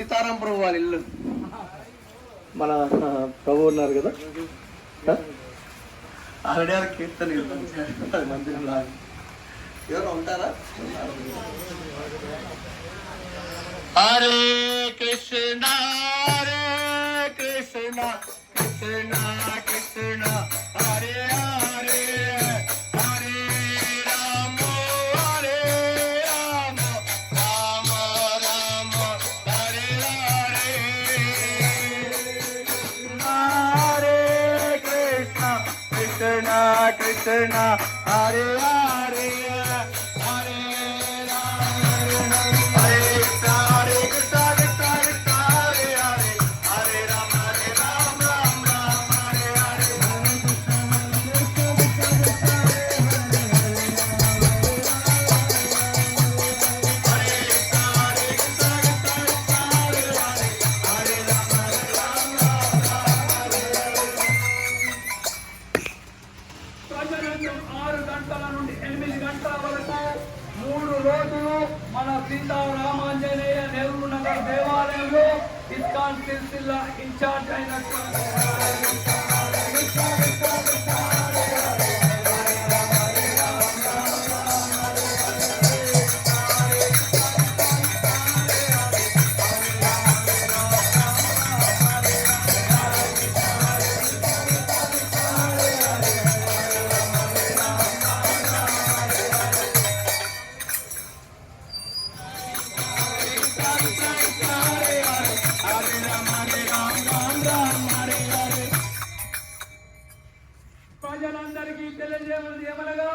సీతారాంపురం వాళ్ళ ఇల్లు. మన ప్రభు ఉన్నారు కదా, ఆల్రెడీ కీర్తన మందిరంలో ఎవరు ఉంటారా? హరే కృష్ణ హరే కృష్ణ కృష్ణ కృష్ణ హరే హరే హరే రామ హరే రామ రామ రామ హరే హరే హరే కృష్ణ కృష్ణ కృష్ణ హరే హరే హరే ప్రజలందరూ 6 గంటల నుండి 8 గంటల వరకు 3 రోజులు మన సీతారామాంజనేయ నెహ్రూ నగర్ దేవాలయంలో ఇస్కాన్ సిల్సిల్లా ఇన్ఛార్జ్ అయినటువంటి ప్రజలందరికీ తెలియజేయమని ఏమనగా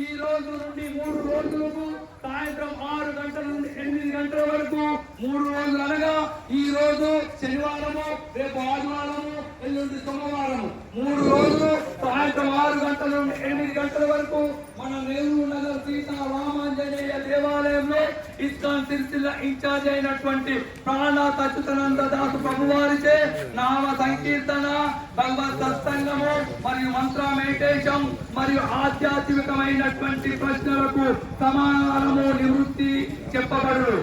ఈ రోజు నుండి 3 రోజులకు సాయంత్రం 6 గంటల నుండి 8 గంటల వరకు 3 రోజులు అనగా ఈ రోజు శనివారము, రేపు ఆదివారము, ఎల్లుండి సోమవారము 3 రోజులు సాయంత్రం 6 గంటల నుండి 8 గంటల వరకు మన నెహ్రూ నగర్ సీతారామాంజనేయ దేవాలయంలో ఇస్కాన్ సిల్సిల్లా ఇన్ఛార్జ్ అయినటువంటి ప్రాణ సచ్చిదానంద దాసు ప్రభు వారిచే నామ సంకీర్తన, భగవత్ సత్సంగము మరియు మంత్ర మెడిటేషన్ మరియు ఆధ్యాత్మికమైనటువంటి ప్రశ్నలకు సమాధానము నివృత్తి చెప్పబడు.